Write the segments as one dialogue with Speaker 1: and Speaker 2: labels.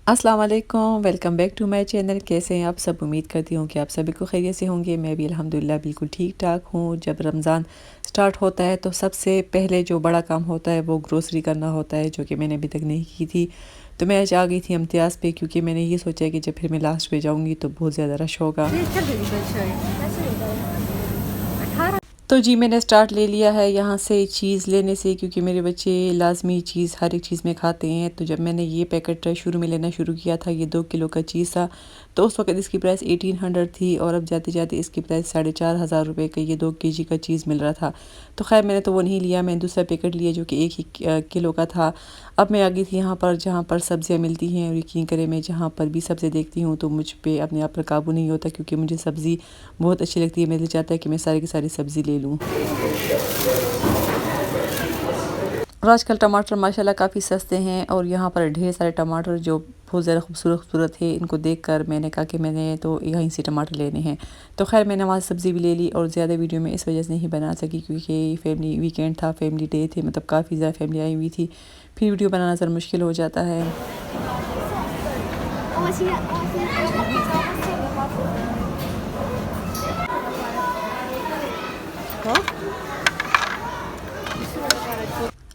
Speaker 1: अस्सलाम वालेकुम, welcome back to my channel. कैसे हैं आप सब? उम्मीद करती हूँ कि आप सभी को खैरियत से होंगे। मैं भी अल्हम्दुलिल्लाह बिल्कुल ठीक-ठाक हूँ। जब रमज़ान स्टार्ट होता है तो सबसे पहले जो बड़ा काम होता है वो ग्रोसरी करना होता है, जो कि मैंने अभी तक नहीं की थी। तो मैं आज आ गई थी इम्तियाज़ पे, क्योंकि मैंने ये सोचा कि जब फिर मैं लास्ट पे जाऊँगी तो बहुत ज़्यादा रश होगा। तो जी मैंने स्टार्ट ले लिया है यहाँ से चीज़ लेने से, क्योंकि मेरे बच्चे लाज़मी चीज़ हर एक चीज़ में खाते हैं। तो जब मैंने ये पैकेट शुरू में लेना शुरू किया था, ये 2 किलो का चीज़ था, तो उस वक़्त इसकी प्राइस 1800 थी और अब जाते-जाते इसकी प्राइस 4500 रुपए का ये 2 केजी का चीज़ मिल रहा था। तो ख़ैर मैंने तो वो नहीं लिया, मैंने दूसरा पैकेट लिया जो कि 1 ही किलो का था। अब मैं आ गई थी यहाँ पर जहाँ पर सब्ज़ियाँ मिलती हैं, और यकीन करें मैं जहाँ पर भी सब्ज़ी देखती हूँ तो मुझ पे अपने आप पर काबू नहीं होता, क्योंकि मुझे सब्ज़ी बहुत अच्छी लगती है। मेरा दिल चाहता है कि मैं सारी की सारी सब्ज़ी ले लूँ। और आजकल टमाटर माशाल्लाह काफ़ी सस्ते हैं, और यहाँ पर ढेर सारे टमाटर जो बहुत ज़्यादा खूबसूरत थे, इनको देखकर मैंने कहा कि मैंने तो यहीं से टमाटर लेने हैं। तो ख़ैर मैंने वहाँ से सब्ज़ी भी ले ली, और ज़्यादा वीडियो में इस वजह से नहीं बना सकी क्योंकि फैमिली वीकेंड था, फैमिली डे थे, मतलब काफ़ी ज़्यादा फैमिली आई हुई थी। फिर वीडियो बनाना ज़रा मुश्किल हो जाता है।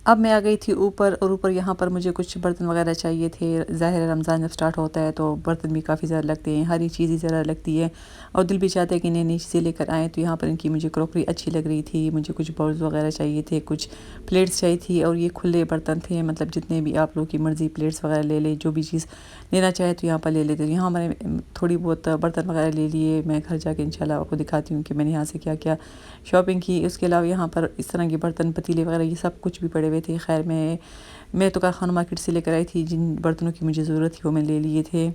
Speaker 1: अब मैं आ गई थी ऊपर, और ऊपर यहाँ पर मुझे कुछ बर्तन वगैरह चाहिए थे। ज़ाहिर है रमज़ान जब स्टार्ट होता है तो बर्तन भी काफ़ी ज़्यादा लगते हैं, हर एक चीज़ ही ज़्यादा लगती है, और दिल भी चाहता है कि नई नई चीज़ें लेकर आएँ। तो यहाँ पर इनकी मुझे क्रॉकरी अच्छी लग रही थी, मुझे कुछ बाउल्स वगैरह चाहिए थे, कुछ प्लेट्स चाहिए थी, और ये खुले बर्तन थे, मतलब जितने भी आप लोग की मर्ज़ी प्लेट्स वगैरह ले लें, जो भी चीज़ लेना चाहे तो यहाँ पर ले लेते। यहाँ मैंने थोड़ी बहुत बर्तन वगैरह ले लिए। मैं घर जाके इंशाल्लाह आपको दिखाती हूँ कि मैंने यहाँ से क्या क्या शॉपिंग की। उसके अलावा यहाँ पर इस तरह के बर्तन, पतीले वगैरह ये सब कुछ भी पड़े हुए थे। खैर मैं तो कारखाना मार्केट से लेकर आई थी, जिन बर्तनों की मुझे ज़रूरत थी वो मैं ले लिए थे।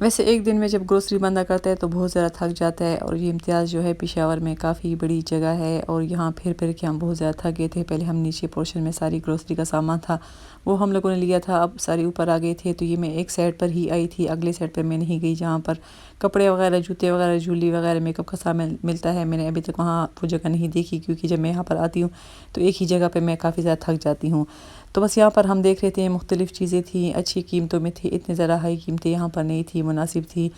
Speaker 1: वैसे एक दिन में जब ग्रोसरी बंदा करता है तो बहुत ज़्यादा थक जाता है, और ये इम्तियाज़ जो है पेशावर में काफ़ी बड़ी जगह है, और यहाँ फिर के हम बहुत ज़्यादा थक गए थे। पहले हम नीचे पोर्शन में सारी ग्रोसरी का सामान था वो हम लोगों ने लिया था, अब सारी ऊपर आ गए थे। तो ये मैं एक साइड पर ही आई थी, अगले साइड पर मैं नहीं गई जहाँ पर कपड़े वगैरह, जूते वगैरह, ज्वेलरी वगैरह, मेकअप का सामान मिलता है। मैंने अभी तक वहाँ वो जगह नहीं देखी, क्योंकि जब मैं यहाँ पर आती हूँ तो एक ही जगह पर मैं काफ़ी ज़्यादा थक जाती हूँ। तो बस यहाँ पर हम देख रहे थे, मुख्तलिफ़ चीज़ें थी, अच्छी कीमतों में थी, इतनी ज़्यादा हाई कीमतें यहाँ पर नहीं थी, मुनासिब थी।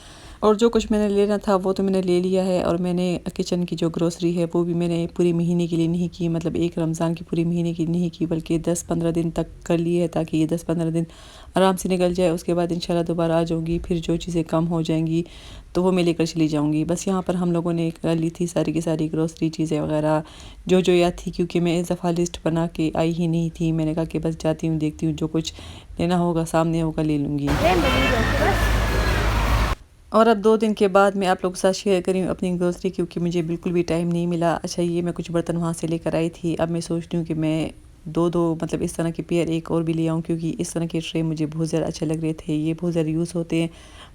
Speaker 1: और जो कुछ मैंने लेना था वो तो मैंने ले लिया है, और मैंने किचन की जो ग्रोसरी है वो भी मैंने पूरी महीने के लिए नहीं की, मतलब एक रमज़ान की पूरी महीने की नहीं की, बल्कि 10-15 दिन तक कर ली है, ताकि ये 10-15 दिन आराम से निकल जाए। उसके बाद इंशाल्लाह दोबारा आ जाऊँगी, फिर जो चीज़ें कम हो जाएंगी तो वो मैं लेकर चली जाऊँगी। बस यहाँ पर हम लोगों ने कर ली थी सारी की सारी ग्रोसरी चीज़ें वगैरह जो याद थी, क्योंकि मैं इस दफ़ा लिस्ट बना के आई ही नहीं थी। मैंने कहा कि बस जाती हूँ, देखती हूँ, जो कुछ लेना होगा सामने होगा ले लूँगी। और अब 2 दिन के बाद मैं आप लोगों के साथ शेयर कर रही हूँ अपनी ग्रोसरी, क्योंकि मुझे बिल्कुल भी टाइम नहीं मिला। अच्छा, ये मैं कुछ बर्तन वहाँ से लेकर आई थी, अब मैं सोच रही हूँ कि मैं 2-2 मतलब इस तरह के पेयर एक और भी ले आऊँ, क्योंकि इस तरह के ट्रे मुझे बहुत ज़्यादा अच्छे लग रहे थे। ये बहुत ज़्यादा यूज़ होते हैं,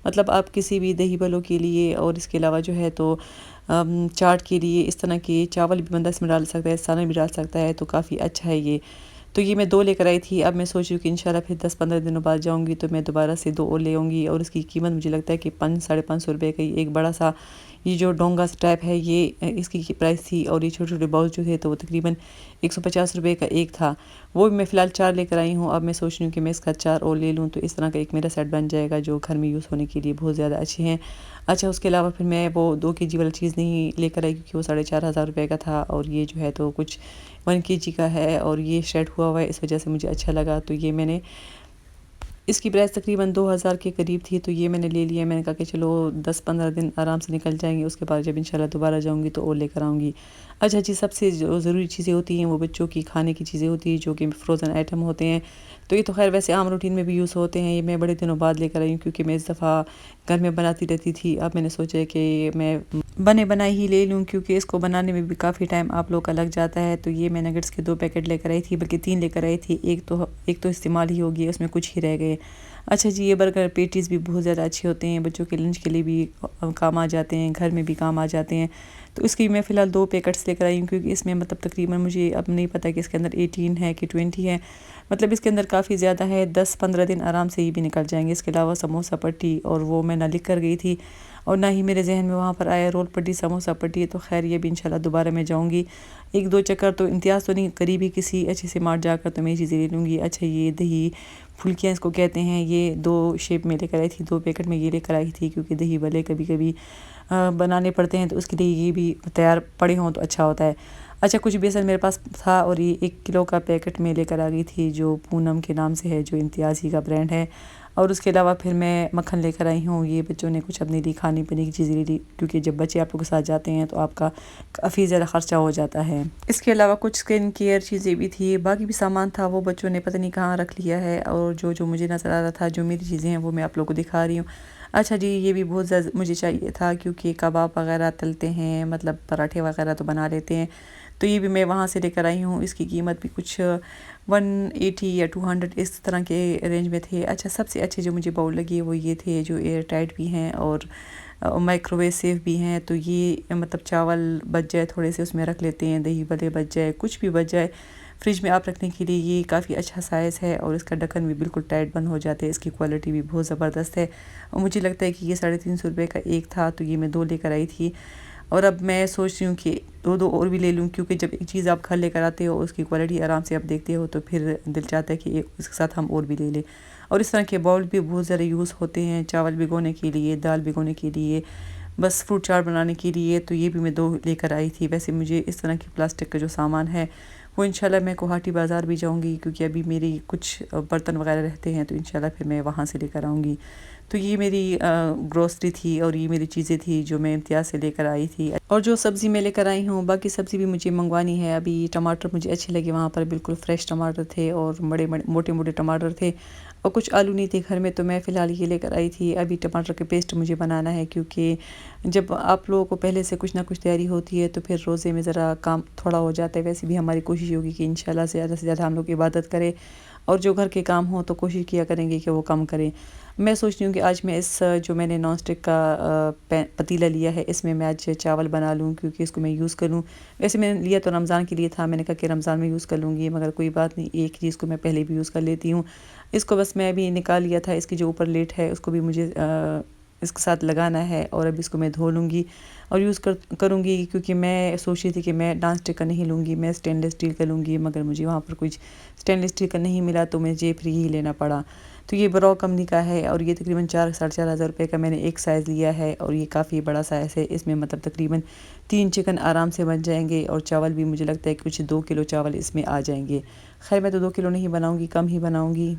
Speaker 1: मतलब आप किसी भी दही बलों के लिए, और इसके अलावा जो है तो चाट के लिए, इस तरह के चावल भी बंदा इसमें डाल सकता है, सालन भी डाल सकता है, तो काफ़ी अच्छा है ये। तो ये मैं 2 लेकर आई थी, अब मैं सोच रही हूँ कि इंशाल्लाह फिर 10-15 दिनों बाद जाऊँगी तो मैं दोबारा से 2 और ले आऊँगी, और इसकी कीमत मुझे लगता है कि 5 साढ़े 500 रुपये का एक बड़ा सा ये जो डोंगा सा टाइप है, ये इसकी प्राइस थी, और ये छोटे-छोटे बाउल जो थे तो वो तकरीबन 150 रुपये का एक था। वो भी मैं फ़िलहाल 4 लेकर आई हूँ। अब मैं सोच रही हूँ कि मैं इसका 4 और ले लूँ, तो इस तरह का एक मेरा सेट बन जाएगा, जो घर में यूज़ होने के लिए बहुत ज़्यादा अच्छे हैं। अच्छा, उसके अलावा फिर मैं वो 2 केजी वाला चीज़ नहीं लेकर आई, क्योंकि वो 4500 रुपये का था, और ये जो है तो कुछ 1 केजी का है, और ये शेड हुआ हुआ है, इस वजह से मुझे अच्छा लगा। तो ये मैंने, इसकी प्राइस तकरीबन 2000 के करीब थी, तो ये मैंने ले लिया। मैंने कहा कि चलो 10-15 दिन आराम से निकल जाएँगे, उसके बाद जब इंशाल्लाह दोबारा जाऊँगी तो और लेकर आऊँगी। अच्छा जी, सबसे जो ज़रूरी चीज़ें होती हैं वो बच्चों की खाने की चीज़ें होती हैं, जो कि फ्रोज़न आइटम होते हैं। तो ये तो ख़ैर वैसे आम रूटीन में भी यूज़ होते हैं, ये मैं बड़े दिनों बाद लेकर आई हूँ, क्योंकि मैं इस दफ़ा घर में बनाती रहती थी। अब मैंने सोचा कि मैं बने बनाए ही ले लूँ, क्योंकि इसको बनाने में भी काफ़ी टाइम आप लोग का लग जाता है। तो ये मैं नगेट्स के 2 पैकेट लेकर आई थी, बल्कि 3 लेकर आई थी, एक तो इस्तेमाल ही हो गई, उसमें कुछ ही रह गए। अच्छा जी, ये बर्गर पैटीज़ भी बहुत ज़्यादा अच्छे होते हैं, बच्चों के लंच के लिए भी काम आ जाते हैं, घर में भी काम आ जाते हैं। तो इसकी मैं फ़िलहाल 2 पैकेट्स लेकर आई हूँ, क्योंकि इसमें मतलब तकरीबन मुझे अब नहीं पता कि इसके अंदर 18 है कि 20 है, मतलब इसके अंदर काफ़ी ज़्यादा है। 10-15 दिन आराम से ये भी निकल जाएँगे। इसके अलावा समोसा पट्टी, और वो मैं ना लिख कर गई थी, और ना ही मेरे जहन में वहाँ पर आया रोल पट्टी समोसा पट्टी। तो खैर ये भी इंशाल्लाह दोबारा मैं जाऊँगी, 1-2 चक्कर तो इम्तियाज़ तो नहीं, करीब ही किसी अच्छे से मार्ट जाकर तो मैं ये चीज़ें ले लूँगी। अच्छा ये दही फुल्कियाँ इसको कहते हैं, ये 2 शेप में लेकर आई थी, 2 पैकेट में ये लेकर आई थी क्योंकि दही भले कभी कभी बनाने पड़ते हैं तो उसके लिए ये भी तैयार पड़े हों तो अच्छा होता है। अच्छा कुछ बेसन मेरे पास था और ये 1 किलो का पैकेट में लेकर आ गई थी जो पूनम के नाम से है, जो इम्तियाज़ ही का ब्रांड है। और उसके अलावा फिर मैं मक्खन लेकर आई हूँ। ये बच्चों ने कुछ अपने लिए खाने पीने की चीज़ें ले ली क्योंकि जब बच्चे आप लोगों के साथ जाते हैं तो आपका काफ़ी ज़्यादा ख़र्चा हो जाता है। इसके अलावा कुछ स्किन केयर चीज़ें भी थी, बाकी भी सामान था वो बच्चों ने पता नहीं कहाँ रख लिया है। और जो जो मुझे नज़र आ रहा था, जो मेरी चीज़ें हैं वो मैं आप लोगों को दिखा रही हूँ। अच्छा जी ये भी बहुत ज़्यादा मुझे चाहिए था क्योंकि कबाब वगैरह तलते हैं, मतलब पराठे वगैरह तो बना लेते हैं, तो ये भी मैं वहाँ से लेकर आई हूँ। इसकी कीमत भी कुछ 180 या 200 इस तरह के रेंज में थे। अच्छा सबसे अच्छे जो मुझे बाउल लगी वो ये थे, जो एयर टाइट भी हैं और माइक्रोवेव सेफ भी हैं। तो ये मतलब चावल बच जाए थोड़े से उसमें रख लेते हैं, दही भले बच जाए, कुछ भी बच जाए फ्रिज में आप रखने के लिए ये काफ़ी अच्छा साइज़ है। और इसका ढक्कन भी बिल्कुल टाइट बंद हो जाते हैं, इसकी क्वालिटी भी बहुत ज़बरदस्त है। और मुझे लगता है कि ये 350 रुपये का एक था, तो ये मैं 2 लेकर आई थी। और अब मैं सोच रही हूँ कि 2-2 और भी ले लूँ क्योंकि जब एक चीज़ आप घर लेकर आते हो उसकी क्वालिटी आराम से आप देखते हो तो फिर दिल चाहता है कि एक इसके साथ हम और भी ले लें। और इस तरह के बाउल भी बहुत ज़्यादा यूज़ होते हैं, चावल भिगोने के लिए, दाल भिगोने के लिए, बस फ्रूट चाट बनाने के लिए। तो ये भी मैं 2 लेकर आई थी। वैसे मुझे इस तरह की प्लास्टिक का जो सामान है वो इंशाल्लाह मैं गुवाहाटी बाज़ार भी जाऊंगी क्योंकि अभी मेरी कुछ बर्तन वगैरह रहते हैं, तो इंशाल्लाह फिर मैं वहाँ से लेकर आऊँगी। तो ये मेरी ग्रोसरी थी और ये मेरी चीज़ें थी जो मैं इम्तियाज़ से लेकर आई थी। और जो सब्ज़ी मैं लेकर आई हूँ, बाकी सब्ज़ी भी मुझे मंगवानी है। अभी टमाटर मुझे अच्छे लगे, वहाँ पर बिल्कुल फ्रेश टमाटर थे और बड़े बड़े मोटे मोटे टमाटर थे। और कुछ आलू नहीं थे घर में, तो मैं फ़िलहाल ये लेकर आई थी। अभी टमाटर के पेस्ट मुझे बनाना है क्योंकि जब आप लोगों को पहले से कुछ ना कुछ तैयारी होती है तो फिर रोज़े में ज़रा काम थोड़ा हो जाता है। वैसे भी हमारी कोशिश होगी कि इंशाल्लाह से ज़्यादा हम लोग इबादत करें और जो घर के काम हो तो कोशिश किया करेंगे कि वो कम करें। मैं सोच रही हूँ कि आज मैं इस जो मैंने नॉन स्टिक का पतीला लिया है इसमें मैं आज चावल बना लूँ क्योंकि इसको मैं यूज़ कर लूँ। वैसे मैंने लिया तो रमज़ान के लिए था, मैंने कहा कि रमज़ान में यूज़ कर लूँगी, मगर कोई बात नहीं, एक चीज़ को मैं पहले भी यूज़ कर लेती हूँ। इसको बस मैं अभी निकाल लिया था, इसकी जो ऊपर लेट है उसको भी मुझे इसके साथ लगाना है और अब इसको मैं धो लूँगी और यूज़ करूँगी क्योंकि मैं सोच रही थी कि मैं नॉन स्टिक का नहीं लूँगी, मैं स्टेनलेस स्टील का लूँगी, मगर मुझे वहाँ पर कुछ स्टेनलेस स्टील का नहीं मिला तो मुझे फ्री ही लेना पड़ा। तो ये ब्रो कंपनी का है और ये तकरीबन 4-4.5 हज़ार रुपये का मैंने एक साइज़ लिया है और ये काफ़ी बड़ा साइज़ है। इसमें मतलब तकरीबन 3 चिकन आराम से बन जाएंगे और चावल भी मुझे लगता है कुछ 2 किलो चावल इसमें आ जाएंगे। खैर मैं तो 2 किलो नहीं बनाऊँगी, कम ही बनाऊँगी।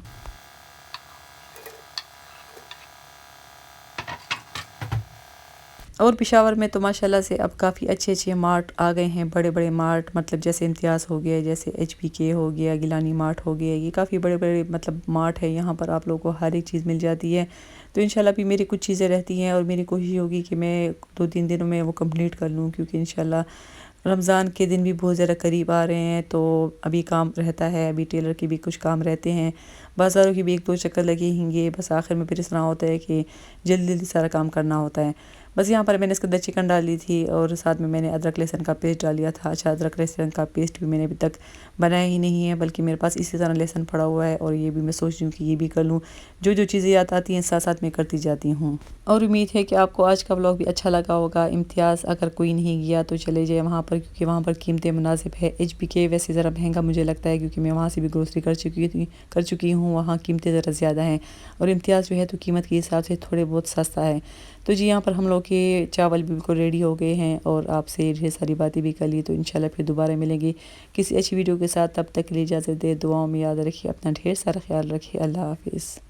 Speaker 1: और पेशावर में तो माशाल्लाह से अब काफ़ी अच्छे मार्ट आ गए हैं, बड़े-बड़े मार्ट, मतलब जैसे इम्तियाज़ हो गया, जैसे एचबीके हो गया, गिलानी मार्ट हो गया, ये काफ़ी बड़े-बड़े मतलब मार्ट है। यहाँ पर आप लोगों को हर एक चीज़ मिल जाती है। तो इंशाल्लाह भी मेरी कुछ चीज़ें रहती हैं और मेरी कोशिश होगी कि मैं 2-3 दिनों में वो कंप्लीट कर लूँ क्योंकि इंशाल्लाह रमज़ान के दिन भी बहुत ज़्यादा करीब आ रहे हैं। तो अभी काम रहता है, अभी टेलर के भी कुछ काम रहते हैं, बाज़ारों की भी 1-2 चक्कर लगे होंगे। बस आखिर में फिर इस तरह होता है कि जल्दी-जल्दी सारा काम करना होता है। बस यहाँ पर मैंने इसके अंदर चिकन डाली थी और साथ में मैंने अदरक लहसुन का पेस्ट डाल लिया था। अच्छा अदरक लहसुन का पेस्ट भी मैंने अभी तक बनाया ही नहीं है, बल्कि मेरे पास इसी तरह लहसुन पड़ा हुआ है और ये भी मैं सोच रही हूँ कि ये भी कर लूँ। जो जो चीज़ें याद आती हैं साथ साथ मैं करती जाती हूँ। और उम्मीद है कि आपको आज का व्लॉग भी अच्छा लगा होगा। इम्तियाज़ अगर कोई नहीं गया तो चले जाए वहाँ पर क्योंकि वहाँ पर कीमतें मुनासिब है। एचबीके वैसे ज़रा महंगा मुझे लगता है क्योंकि मैं वहाँ से भी ग्रोसरी कर चुकी हूँ, वहाँ कीमतें ज़रा ज़्यादा हैं। और इम्तियाज़ जो है तो कीमत के हिसाब से थोड़े बहुत सस्ता है। तो जी यहाँ पर हम लोग के चावल भी बिल्कुल रेडी हो गए हैं और आपसे ढेर सारी बातें भी कर ली। तो इंशाल्लाह फिर दोबारा मिलेंगे किसी अच्छी वीडियो के साथ, तब तक के लिए इजाज़त दे। दुआओं में याद रखिए, अपना ढेर सारा ख्याल रखिए। अल्लाह हाफिज़।